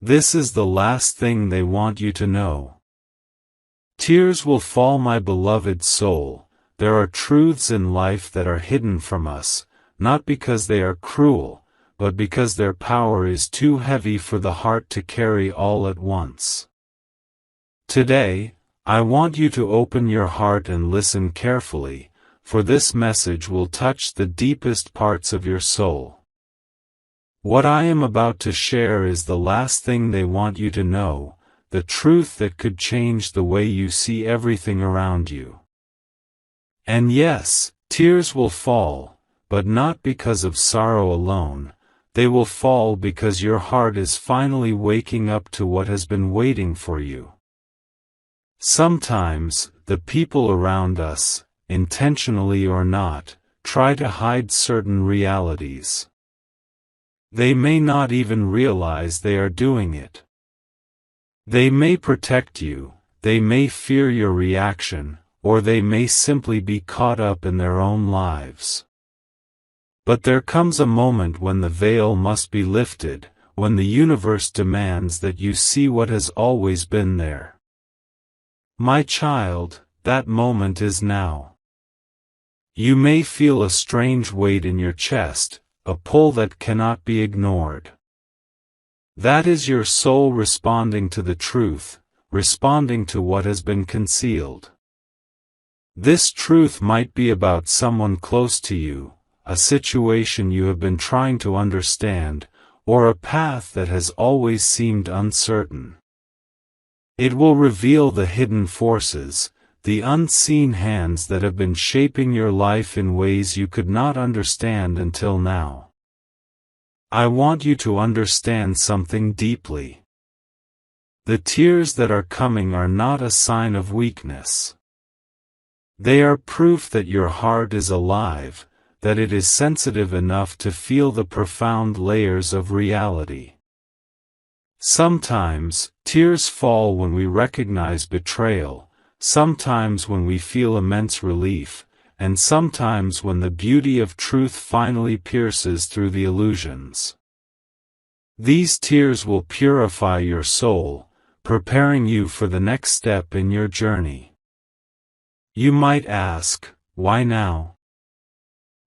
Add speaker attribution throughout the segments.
Speaker 1: This is the last thing they want you to know. Tears will fall, my beloved soul. There are truths in life that are hidden from us, not because they are cruel, but because their power is too heavy for the heart to carry all at once. Today, I want you to open your heart and listen carefully, for this message will touch the deepest parts of your soul. What I am about to share is the last thing they want you to know, the truth that could change the way you see everything around you. And yes, tears will fall, but not because of sorrow alone. They will fall because your heart is finally waking up to what has been waiting for you. Sometimes, the people around us, intentionally or not, try to hide certain realities. They may not even realize they are doing it. They may protect you, they may fear your reaction, or they may simply be caught up in their own lives. But there comes a moment when the veil must be lifted, when the universe demands that you see what has always been there. My child, that moment is now. You may feel a strange weight in your chest, a pull that cannot be ignored. That is your soul responding to the truth, responding to what has been concealed. This truth might be about someone close to you, a situation you have been trying to understand, or a path that has always seemed uncertain. It will reveal the hidden forces, the unseen hands that have been shaping your life in ways you could not understand until now. I want you to understand something deeply. The tears that are coming are not a sign of weakness. They are proof that your heart is alive, that it is sensitive enough to feel the profound layers of reality. Sometimes, tears fall when we recognize betrayal, sometimes when we feel immense relief, and sometimes when the beauty of truth finally pierces through the illusions. These tears will purify your soul, preparing you for the next step in your journey. You might ask, why now?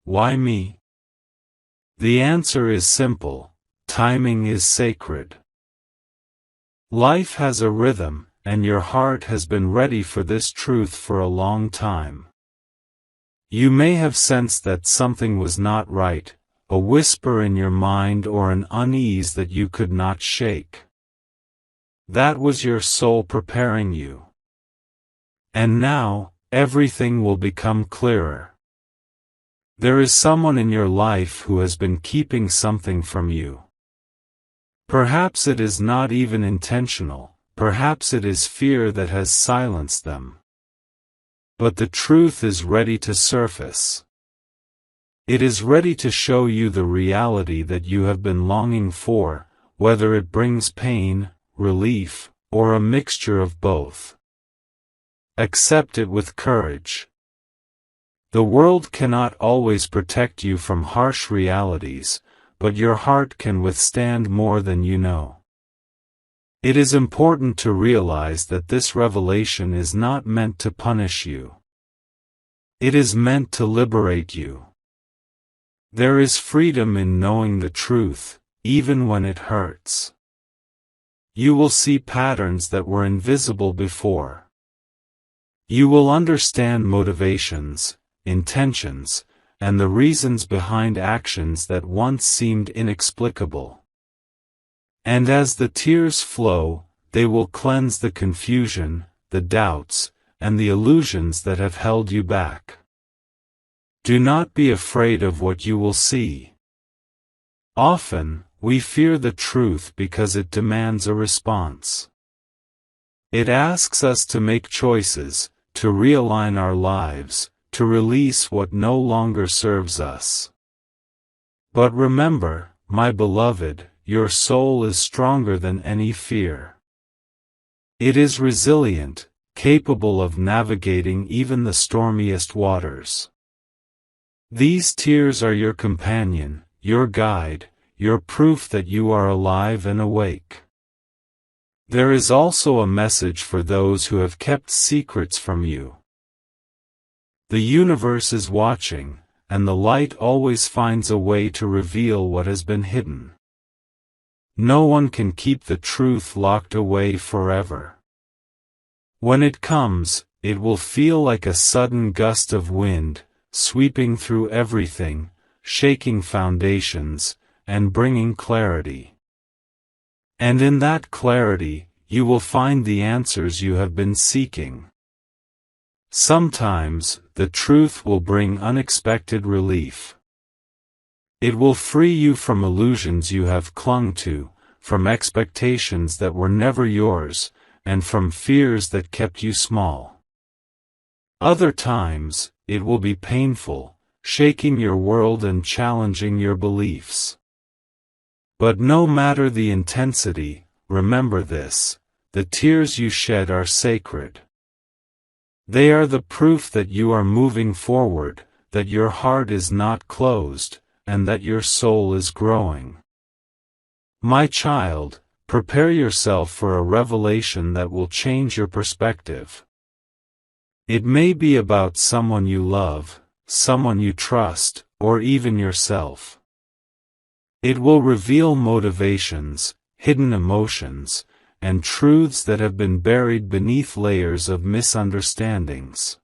Speaker 1: Why me? The answer is simple: timing is sacred. Life has a rhythm, and your heart has been ready for this truth for a long time. You may have sensed that something was not right, a whisper in your mind or an unease that you could not shake. That was your soul preparing you. And now, everything will become clearer. There is someone in your life who has been keeping something from you. Perhaps it is not even intentional, perhaps it is fear that has silenced them. But the truth is ready to surface. It is ready to show you the reality that you have been longing for, whether it brings pain, relief, or a mixture of both. Accept it with courage. The world cannot always protect you from harsh realities, but your heart can withstand more than you know. It is important to realize that this revelation is not meant to punish you. It is meant to liberate you. There is freedom in knowing the truth, even when it hurts. You will see patterns that were invisible before. You will understand motivations, intentions, and the reasons behind actions that once seemed inexplicable. And as the tears flow, they will cleanse the confusion, the doubts, and the illusions that have held you back. Do not be afraid of what you will see. Often, we fear the truth because it demands a response. It asks us to make choices, to realign our lives, to release what no longer serves us. But remember, my beloved, your soul is stronger than any fear. It is resilient, capable of navigating even the stormiest waters. These tears are your companion, your guide, your proof that you are alive and awake. There is also a message for those who have kept secrets from you. The universe is watching, and the light always finds a way to reveal what has been hidden. No one can keep the truth locked away forever. When it comes, it will feel like a sudden gust of wind, sweeping through everything, shaking foundations, and bringing clarity. And in that clarity, you will find the answers you have been seeking. Sometimes, the truth will bring unexpected relief. It will free you from illusions you have clung to, from expectations that were never yours, and from fears that kept you small. Other times, it will be painful, shaking your world and challenging your beliefs. But no matter the intensity, remember this: the tears you shed are sacred. They are the proof that you are moving forward, that your heart is not closed, and that your soul is growing. My child, prepare yourself for a revelation that will change your perspective. It may be about someone you love, someone you trust, or even yourself. It will reveal motivations, hidden emotions, and truths that have been buried beneath layers of misunderstandings.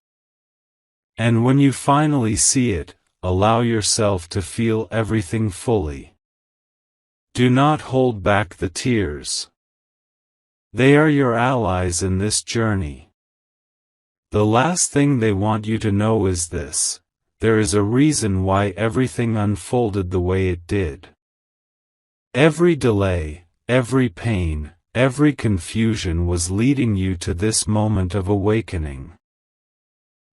Speaker 1: And when you finally see it, allow yourself to feel everything fully. Do not hold back the tears. They are your allies in this journey. The last thing they want you to know is this: there is a reason why everything unfolded the way it did. Every delay, every pain, every confusion was leading you to this moment of awakening.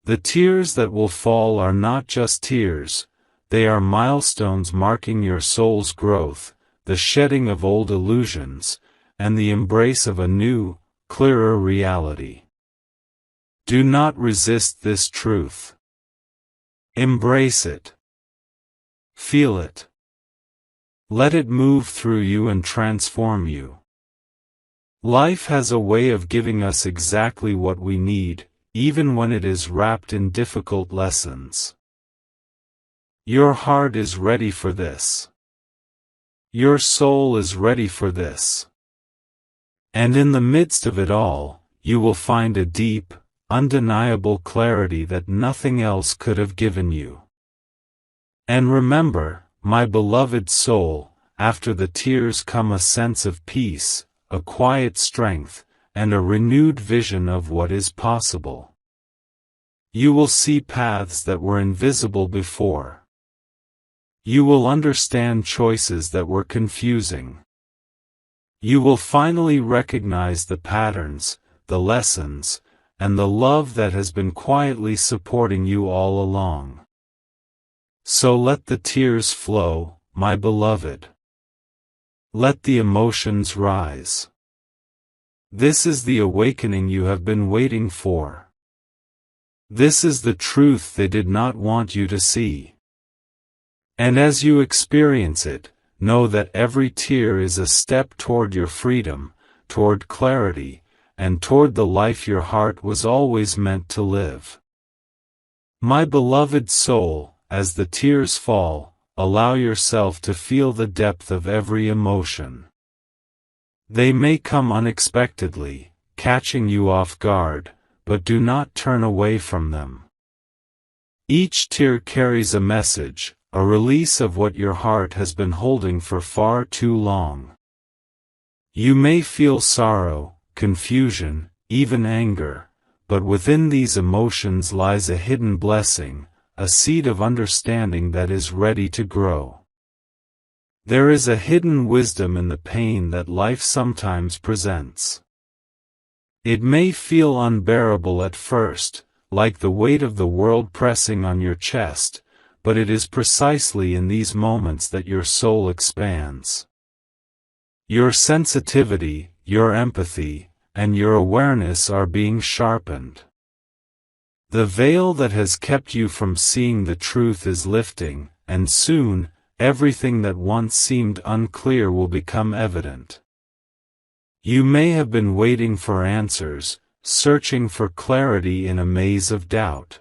Speaker 1: The tears that will fall are not just tears, they are milestones marking your soul's growth, the shedding of old illusions, and the embrace of a new, clearer reality. Do not resist this truth. Embrace it. Feel it. Let it move through you and transform you. Life has a way of giving us exactly what we need, even when it is wrapped in difficult lessons. Your heart is ready for this. Your soul is ready for this. And in the midst of it all, you will find a deep, undeniable clarity that nothing else could have given you. And remember, my beloved soul, after the tears come a sense of peace, a quiet strength, and a renewed vision of what is possible. You will see paths that were invisible before. You will understand choices that were confusing. You will finally recognize the patterns, the lessons, and the love that has been quietly supporting you all along. So let the tears flow, my beloved. Let the emotions rise. This is the awakening you have been waiting for. This is the truth they did not want you to see. And as you experience it, know that every tear is a step toward your freedom, toward clarity, and toward the life your heart was always meant to live. My beloved soul, as the tears fall, allow yourself to feel the depth of every emotion. They may come unexpectedly, catching you off guard, but do not turn away from them. Each tear carries a message, a release of what your heart has been holding for far too long. You may feel sorrow, confusion, even anger, but within these emotions lies a hidden blessing, a seed of understanding that is ready to grow. There is a hidden wisdom in the pain that life sometimes presents. It may feel unbearable at first, like the weight of the world pressing on your chest, but it is precisely in these moments that your soul expands. Your sensitivity, your empathy, and your awareness are being sharpened. The veil that has kept you from seeing the truth is lifting, and soon, everything that once seemed unclear will become evident. You may have been waiting for answers, searching for clarity in a maze of doubt.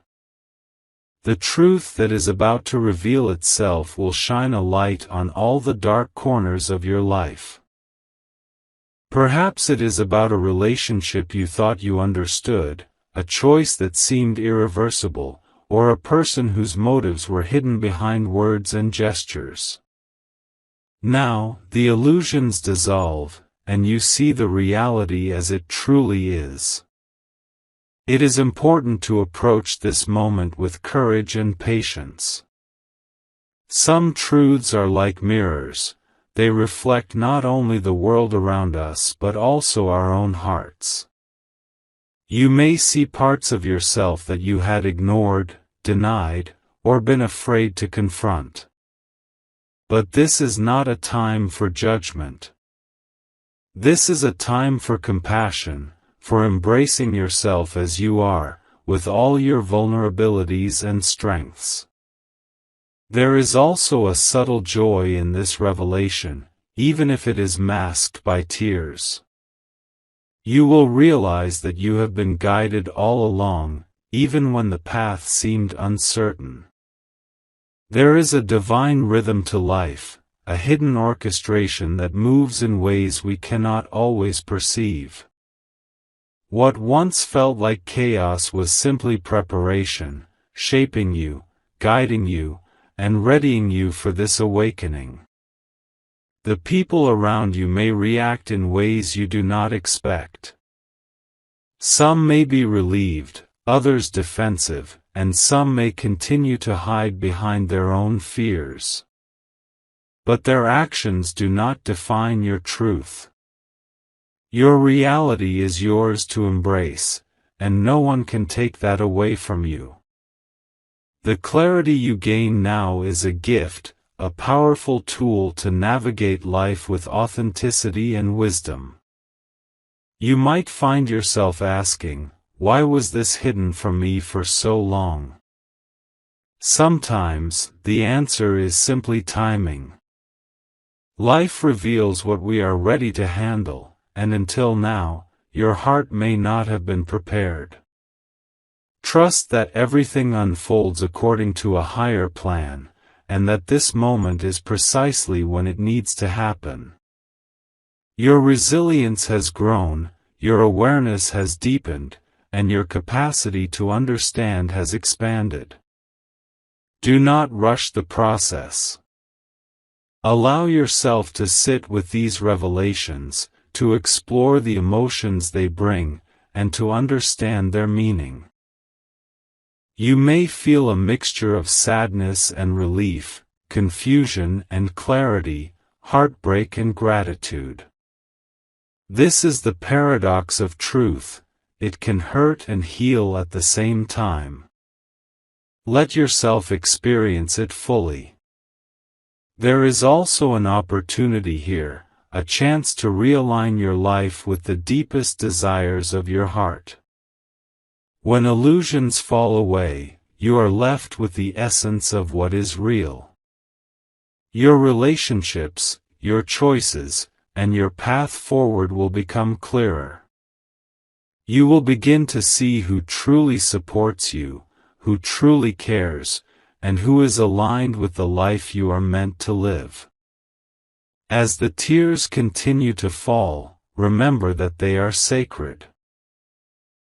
Speaker 1: The truth that is about to reveal itself will shine a light on all the dark corners of your life. Perhaps it is about a relationship you thought you understood, a choice that seemed irreversible, or a person whose motives were hidden behind words and gestures. Now, the illusions dissolve, and you see the reality as it truly is. It is important to approach this moment with courage and patience. Some truths are like mirrors. They reflect not only the world around us but also our own hearts. You may see parts of yourself that you had ignored, denied, or been afraid to confront. But this is not a time for judgment. This is a time for compassion, for embracing yourself as you are, with all your vulnerabilities and strengths. There is also a subtle joy in this revelation, even if it is masked by tears. You will realize that you have been guided all along, even when the path seemed uncertain. There is a divine rhythm to life, a hidden orchestration that moves in ways we cannot always perceive. What once felt like chaos was simply preparation, shaping you, guiding you, and readying you for this awakening. The people around you may react in ways you do not expect. Some may be relieved, others defensive, and some may continue to hide behind their own fears. But their actions do not define your truth. Your reality is yours to embrace, and no one can take that away from you. The clarity you gain now is a gift, a powerful tool to navigate life with authenticity and wisdom. You might find yourself asking, why was this hidden from me for so long? Sometimes, the answer is simply timing. Life reveals what we are ready to handle, and until now, your heart may not have been prepared. Trust that everything unfolds according to a higher plan, and that this moment is precisely when it needs to happen. Your resilience has grown, your awareness has deepened, and your capacity to understand has expanded. Do not rush the process. Allow yourself to sit with these revelations, to explore the emotions they bring, and to understand their meaning. You may feel a mixture of sadness and relief, confusion and clarity, heartbreak and gratitude. This is the paradox of truth. It can hurt and heal at the same time. Let yourself experience it fully. There is also an opportunity here, a chance to realign your life with the deepest desires of your heart. When illusions fall away, you are left with the essence of what is real. Your relationships, your choices, and your path forward will become clearer. You will begin to see who truly supports you, who truly cares, and who is aligned with the life you are meant to live. As the tears continue to fall, remember that they are sacred.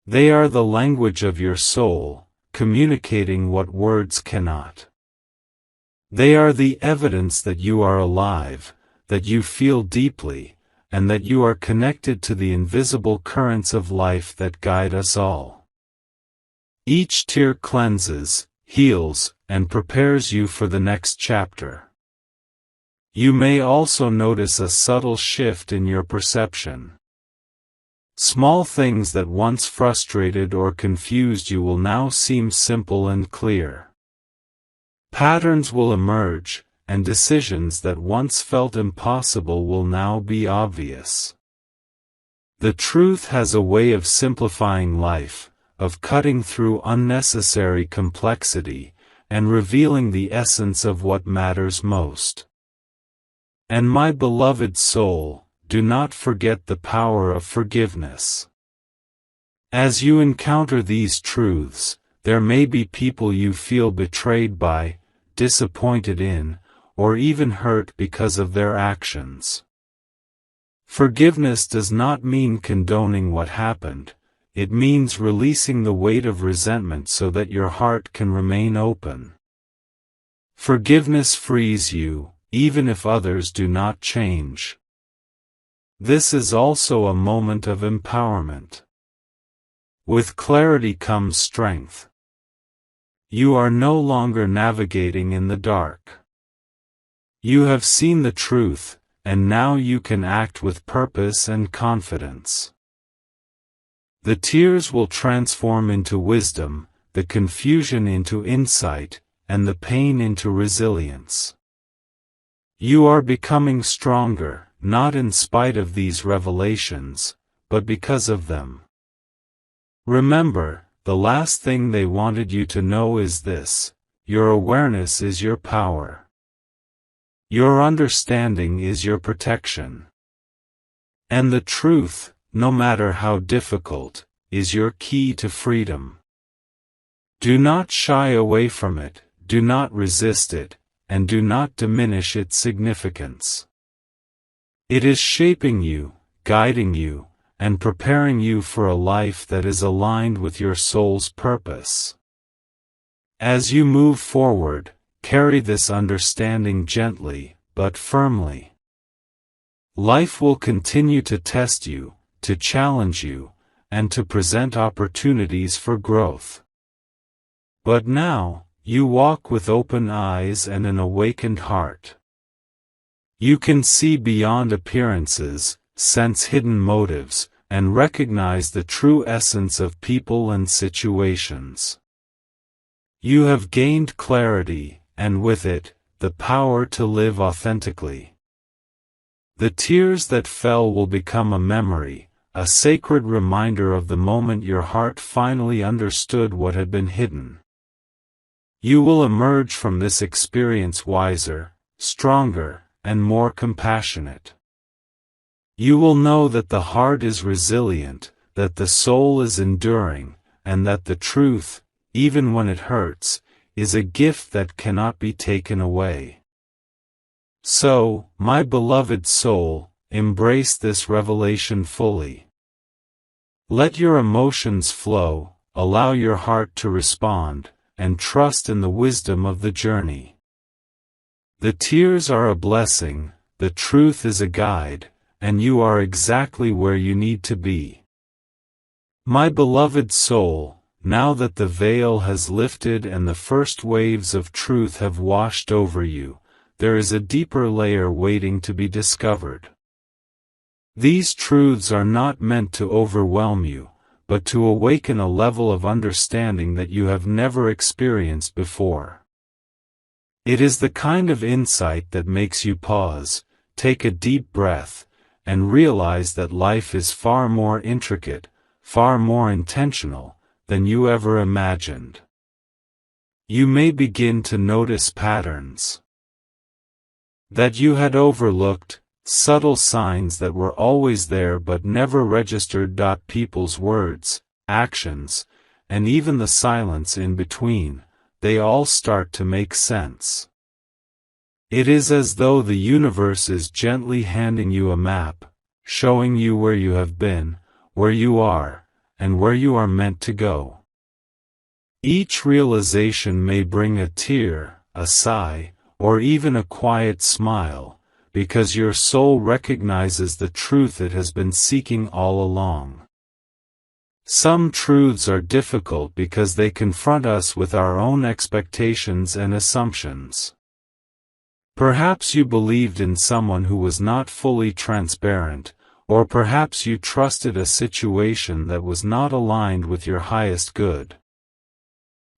Speaker 1: They are the language of your soul, communicating what words cannot. They are the evidence that you are alive, that you feel deeply, and that you are connected to the invisible currents of life that guide us all. Each tear cleanses, heals, and prepares you for the next chapter. You may also notice a subtle shift in your perception. Small things that once frustrated or confused you will now seem simple and clear. Patterns will emerge, and decisions that once felt impossible will now be obvious. The truth has a way of simplifying life, of cutting through unnecessary complexity, and revealing the essence of what matters most. And my beloved soul, do not forget the power of forgiveness. As you encounter these truths, there may be people you feel betrayed by, disappointed in, or even hurt because of their actions. Forgiveness does not mean condoning what happened, it means releasing the weight of resentment so that your heart can remain open. Forgiveness frees you, even if others do not change. This is also a moment of empowerment. With clarity comes strength. You are no longer navigating in the dark. You have seen the truth, and now you can act with purpose and confidence. The tears will transform into wisdom, the confusion into insight, and the pain into resilience. You are becoming stronger, not in spite of these revelations, but because of them. Remember, the last thing they wanted you to know is this: your awareness is your power. Your understanding is your protection. And the truth, no matter how difficult, is your key to freedom. Do not shy away from it, do not resist it, and do not diminish its significance. It is shaping you, guiding you, and preparing you for a life that is aligned with your soul's purpose. As you move forward, carry this understanding gently, but firmly. Life will continue to test you, to challenge you, and to present opportunities for growth. But now, you walk with open eyes and an awakened heart. You can see beyond appearances, sense hidden motives, and recognize the true essence of people and situations. You have gained clarity, and with it, the power to live authentically. The tears that fell will become a memory, a sacred reminder of the moment your heart finally understood what had been hidden. You will emerge from this experience wiser, stronger, and more compassionate. You will know that the heart is resilient, that the soul is enduring, and that the truth, even when it hurts, is a gift that cannot be taken away. So, my beloved soul, embrace this revelation fully. Let your emotions flow, allow your heart to respond, and trust in the wisdom of the journey. The tears are a blessing, the truth is a guide, and you are exactly where you need to be. My beloved soul, now that the veil has lifted and the first waves of truth have washed over you, there is a deeper layer waiting to be discovered. These truths are not meant to overwhelm you, but to awaken a level of understanding that you have never experienced before. It is the kind of insight that makes you pause, take a deep breath, and realize that life is far more intricate, far more intentional, than you ever imagined. You may begin to notice patterns that you had overlooked, subtle signs that were always there but never registered. People's words, actions, and even the silence in between, they all start to make sense. It is as though the universe is gently handing you a map, showing you where you have been, where you are, and where you are meant to go. Each realization may bring a tear, a sigh, or even a quiet smile, because your soul recognizes the truth it has been seeking all along. Some truths are difficult because they confront us with our own expectations and assumptions. Perhaps you believed in someone who was not fully transparent, or perhaps you trusted a situation that was not aligned with your highest good.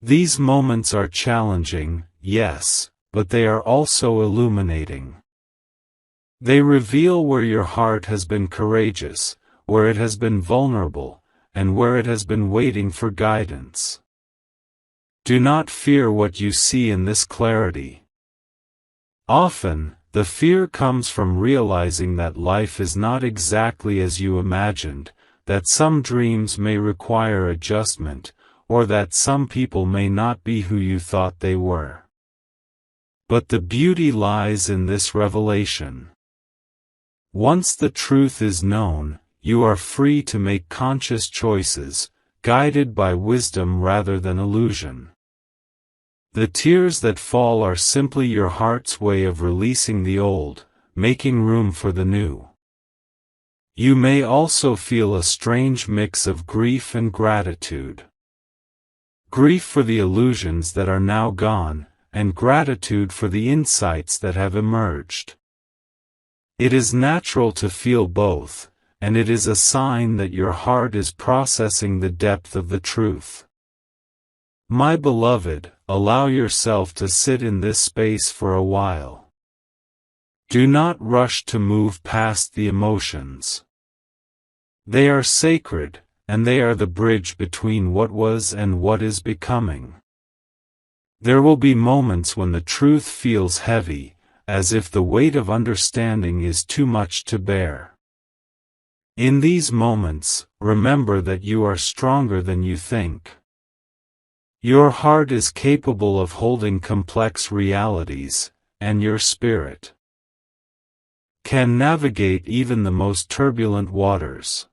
Speaker 1: These moments are challenging, yes, but they are also illuminating. They reveal where your heart has been courageous, where it has been vulnerable, and where it has been waiting for guidance. Do not fear what you see in this clarity. Often, The fear comes from realizing that life is not exactly as you imagined, that some dreams may require adjustment, or that some people may not be who you thought they were. But the beauty lies in this revelation. Once the truth is known, you are free to make conscious choices, guided by wisdom rather than illusion. The tears that fall are simply your heart's way of releasing the old, making room for the new. You may also feel a strange mix of grief and gratitude. Grief for the illusions that are now gone, and gratitude for the insights that have emerged. It is natural to feel both, and it is a sign that your heart is processing the depth of the truth. My beloved, allow yourself to sit in this space for a while. Do not rush to move past the emotions. They are sacred, and they are the bridge between what was and what is becoming. There will be moments when the truth feels heavy, as if the weight of understanding is too much to bear. In these moments, remember that you are stronger than you think. Your heart is capable of holding complex realities, and your spirit can navigate even the most turbulent waters.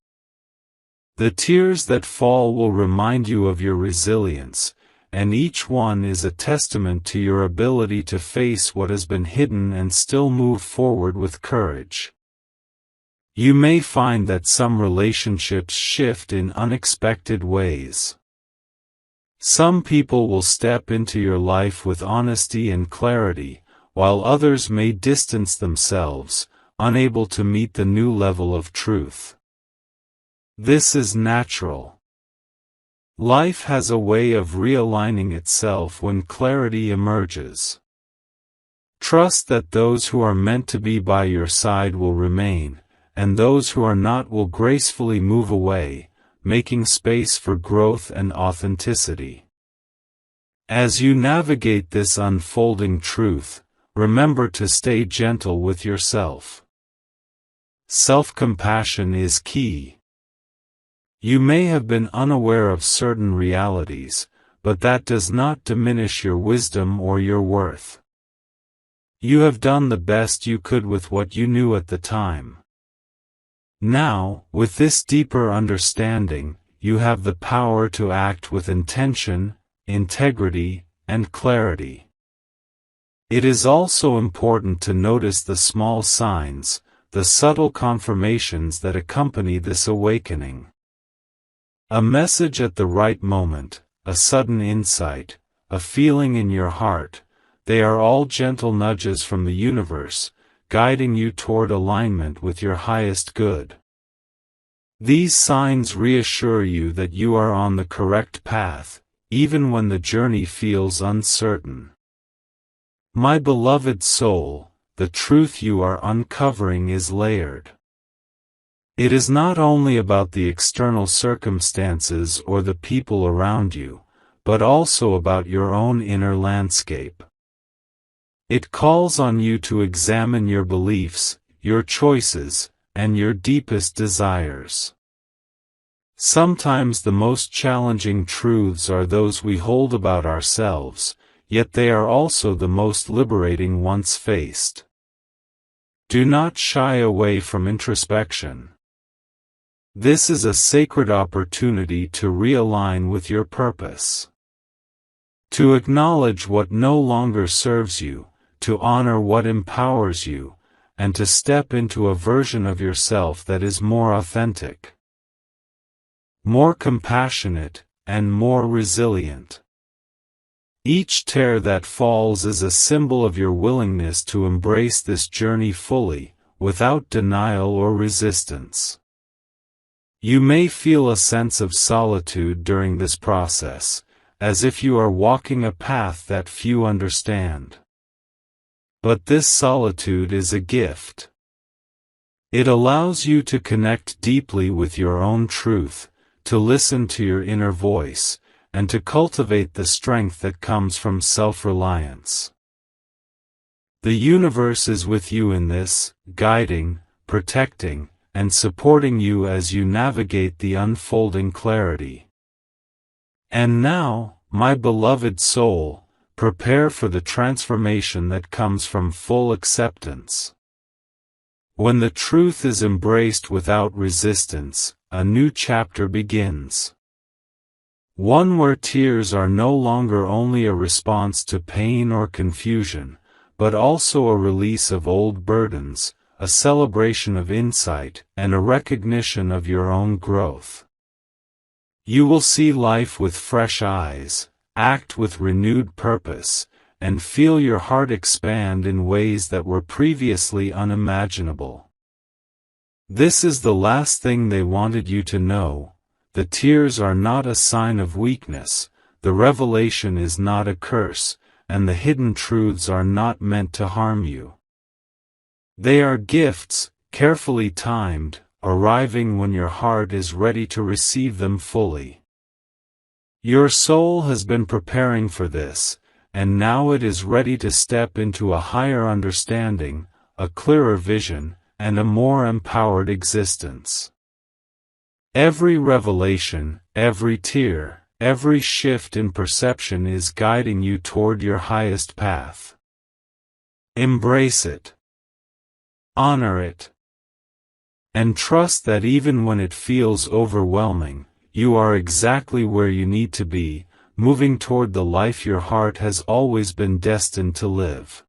Speaker 1: The tears that fall will remind you of your resilience, and each one is a testament to your ability to face what has been hidden and still move forward with courage. You may find that some relationships shift in unexpected ways. Some people will step into your life with honesty and clarity, while others may distance themselves, unable to meet the new level of truth. This is natural. Life has a way of realigning itself when clarity emerges. Trust that those who are meant to be by your side will remain, and those who are not will gracefully move away, making space for growth and authenticity. As you navigate this unfolding truth, remember to stay gentle with yourself. Self-compassion is key. You may have been unaware of certain realities, but that does not diminish your wisdom or your worth. You have done the best you could with what you knew at the time. Now, with this deeper understanding, you have the power to act with intention, integrity, and clarity. It is also important to notice the small signs, the subtle confirmations that accompany this awakening. A message at the right moment, a sudden insight, a feeling in your heart, they are all gentle nudges from the universe, guiding you toward alignment with your highest good. These signs reassure you that you are on the correct path, even when the journey feels uncertain. My beloved soul, the truth you are uncovering is layered. It is not only about the external circumstances or the people around you, but also about your own inner landscape. It calls on you to examine your beliefs, your choices, and your deepest desires. Sometimes the most challenging truths are those we hold about ourselves, yet they are also the most liberating once faced. Do not shy away from introspection. This is a sacred opportunity to realign with your purpose. To acknowledge what no longer serves you, to honor what empowers you, and to step into a version of yourself that is more authentic, more compassionate, and more resilient. Each tear that falls is a symbol of your willingness to embrace this journey fully, without denial or resistance. You may feel a sense of solitude during this process, as if you are walking a path that few understand. But this solitude is a gift. It allows you to connect deeply with your own truth, to listen to your inner voice, and to cultivate the strength that comes from self-reliance. The universe is with you in this, guiding, protecting, and supporting you as you navigate the unfolding clarity. And now, my beloved soul, prepare for the transformation that comes from full acceptance. When the truth is embraced without resistance, a new chapter begins. One where tears are no longer only a response to pain or confusion, but also a release of old burdens, a celebration of insight, and a recognition of your own growth. You will see life with fresh eyes, act with renewed purpose, and feel your heart expand in ways that were previously unimaginable. This is the last thing they wanted you to know. The tears are not a sign of weakness, the revelation is not a curse, and the hidden truths are not meant to harm you. They are gifts, carefully timed, arriving when your heart is ready to receive them fully. Your soul has been preparing for this, and now it is ready to step into a higher understanding, a clearer vision, and a more empowered existence. Every revelation, every tear, every shift in perception is guiding you toward your highest path. Embrace it. Honor it. And trust that even when it feels overwhelming, you are exactly where you need to be, moving toward the life your heart has always been destined to live.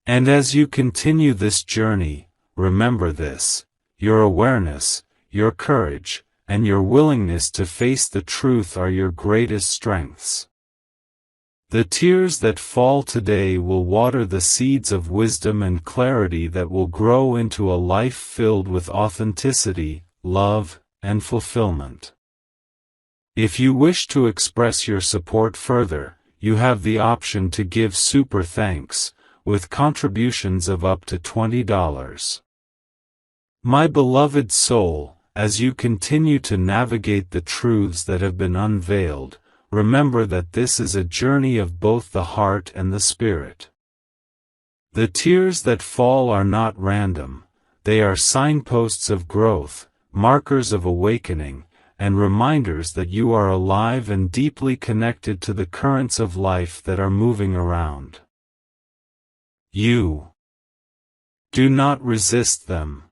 Speaker 1: And as you continue this journey, remember this: your awareness, your courage, and your willingness to face the truth are your greatest strengths. The tears that fall today will water the seeds of wisdom and clarity that will grow into a life filled with authenticity, love, and fulfillment. If you wish to express your support further, you have the option to give super thanks, with contributions of up to $20. My beloved soul, as you continue to navigate the truths that have been unveiled, remember that this is a journey of both the heart and the spirit. The tears that fall are not random, they are signposts of growth, markers of awakening, and reminders that you are alive and deeply connected to the currents of life that are moving around you. Do not resist them.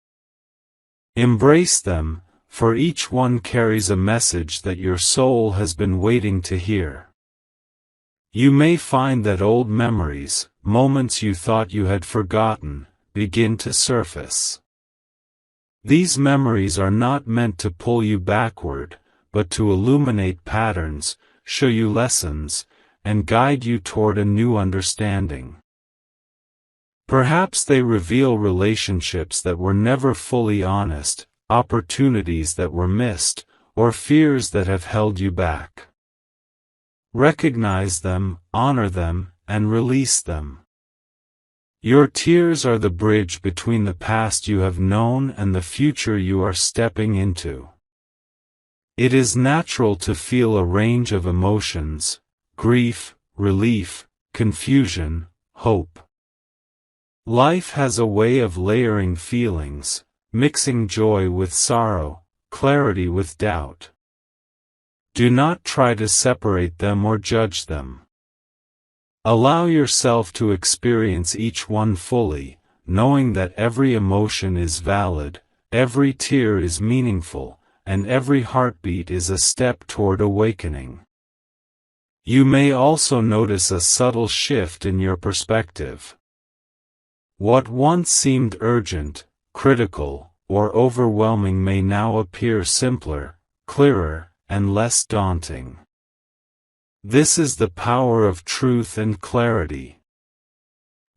Speaker 1: Embrace them, for each one carries a message that your soul has been waiting to hear. You may find that old memories, moments you thought you had forgotten, begin to surface. These memories are not meant to pull you backward, but to illuminate patterns, show you lessons, and guide you toward a new understanding. Perhaps they reveal relationships that were never fully honest, opportunities that were missed, or fears that have held you back. Recognize them, honor them, and release them. Your tears are the bridge between the past you have known and the future you are stepping into. It is natural to feel a range of emotions: grief, relief, confusion, hope. Life has a way of layering feelings, mixing joy with sorrow, clarity with doubt. Do not try to separate them or judge them. Allow yourself to experience each one fully, knowing that every emotion is valid, every tear is meaningful, and every heartbeat is a step toward awakening. You may also notice a subtle shift in your perspective. What once seemed urgent, critical, or overwhelming may now appear simpler, clearer, and less daunting. This is the power of truth and clarity.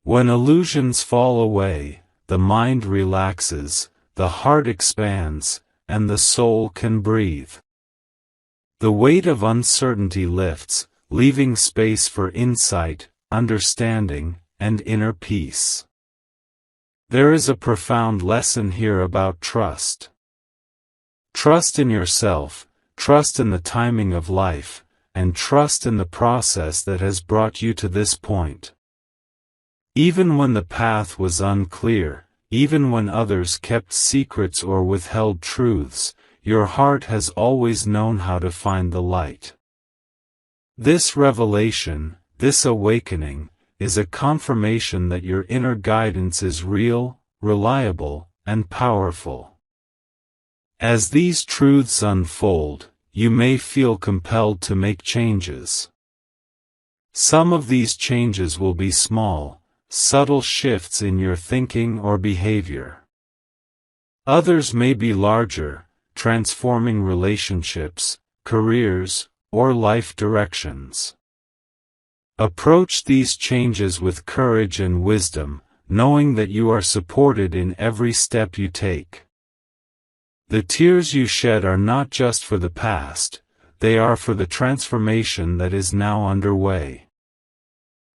Speaker 1: When illusions fall away, the mind relaxes, the heart expands, and the soul can breathe. The weight of uncertainty lifts, leaving space for insight, understanding, and inner peace. There is a profound lesson here about trust. Trust in yourself, trust in the timing of life, and trust in the process that has brought you to this point. Even when the path was unclear, even when others kept secrets or withheld truths, your heart has always known how to find the light. This revelation, this awakening, is a confirmation that your inner guidance is real, reliable, and powerful. As these truths unfold, you may feel compelled to make changes. Some of these changes will be small, subtle shifts in your thinking or behavior. Others may be larger, transforming relationships, careers, or life directions. Approach these changes with courage and wisdom, knowing that you are supported in every step you take. The tears you shed are not just for the past, they are for the transformation that is now underway.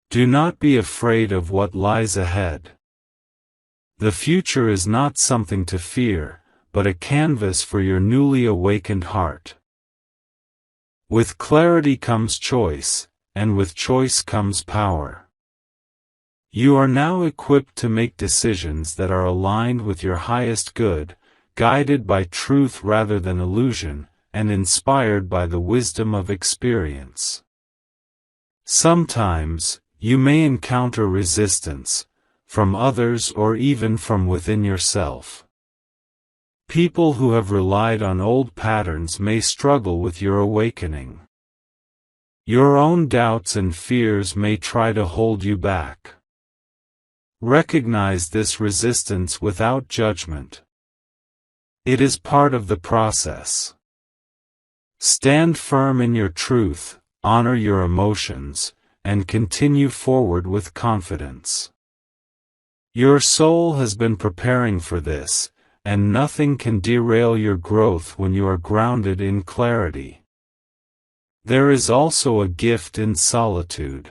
Speaker 1: Do not be afraid of what lies ahead. The future is not something to fear, but a canvas for your newly awakened heart. With clarity comes choice, and with choice comes power. You are now equipped to make decisions that are aligned with your highest good, guided by truth rather than illusion, and inspired by the wisdom of experience. Sometimes, you may encounter resistance, from others or even from within yourself. People who have relied on old patterns may struggle with your awakening. Your own doubts and fears may try to hold you back. Recognize this resistance without judgment. It is part of the process. Stand firm in your truth, honor your emotions, and continue forward with confidence. Your soul has been preparing for this, and nothing can derail your growth when you are grounded in clarity. There is also a gift in solitude.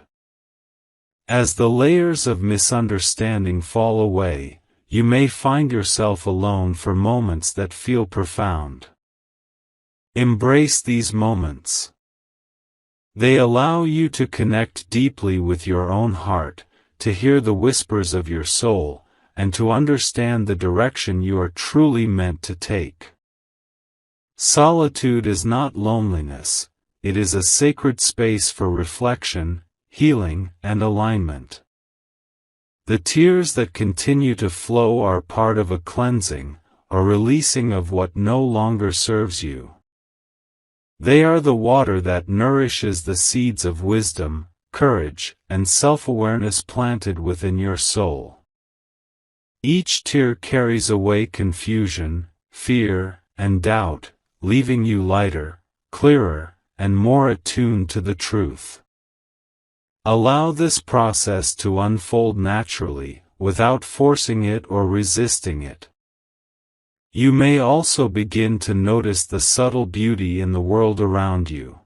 Speaker 1: As the layers of misunderstanding fall away, you may find yourself alone for moments that feel profound. Embrace these moments. They allow you to connect deeply with your own heart, to hear the whispers of your soul, and to understand the direction you are truly meant to take. Solitude is not loneliness, it is a sacred space for reflection, healing, and alignment. The tears that continue to flow are part of a cleansing, a releasing of what no longer serves you. They are the water that nourishes the seeds of wisdom, courage, and self-awareness planted within your soul. Each tear carries away confusion, fear, and doubt, leaving you lighter, clearer, and more attuned to the truth. Allow this process to unfold naturally, without forcing it or resisting it. You may also begin to notice the subtle beauty in the world around you.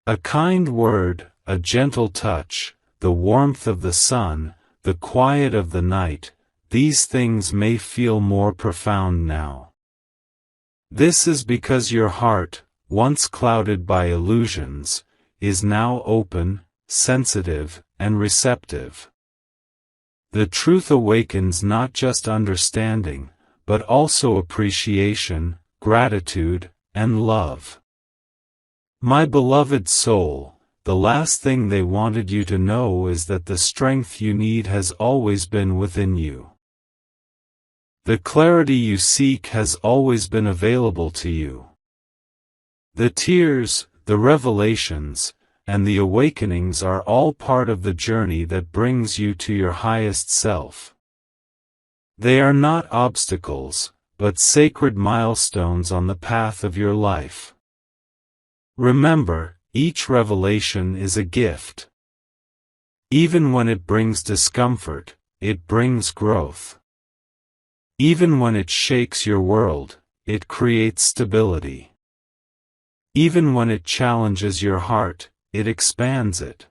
Speaker 1: A kind word, a gentle touch, the warmth of the sun, the quiet of the night, these things may feel more profound now. This is because your heart, once clouded by illusions, is now open, sensitive, and receptive. The truth awakens not just understanding, but also appreciation, gratitude, and love. My beloved soul, the last thing they wanted you to know is that the strength you need has always been within you. The clarity you seek has always been available to you. The tears, the revelations, and the awakenings are all part of the journey that brings you to your highest self. They are not obstacles, but sacred milestones on the path of your life. Remember, each revelation is a gift. Even when it brings discomfort, it brings growth. Even when it shakes your world, it creates stability. Even when it challenges your heart, it expands it.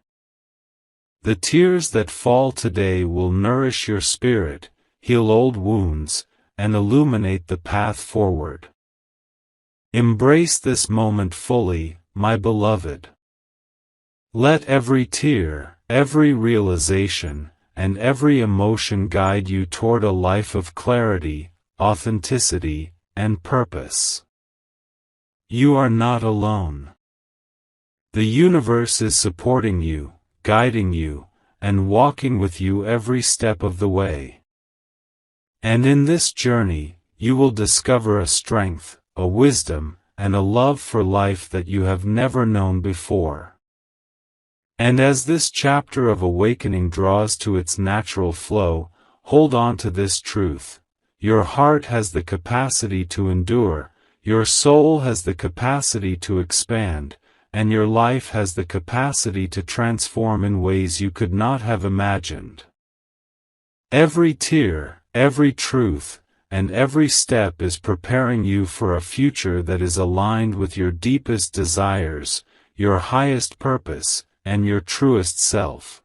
Speaker 1: The tears that fall today will nourish your spirit, heal old wounds, and illuminate the path forward. Embrace this moment fully, my beloved. Let every tear, every realization, and every emotion guide you toward a life of clarity, authenticity, and purpose. You are not alone. The universe is supporting you, guiding you, and walking with you every step of the way. And in this journey, you will discover a strength, a wisdom, and a love for life that you have never known before. And as this chapter of awakening draws to its natural flow, hold on to this truth. Your heart has the capacity to endure, your soul has the capacity to expand, and your life has the capacity to transform in ways you could not have imagined. Every tear, every truth, and every step is preparing you for a future that is aligned with your deepest desires, your highest purpose, and your truest self.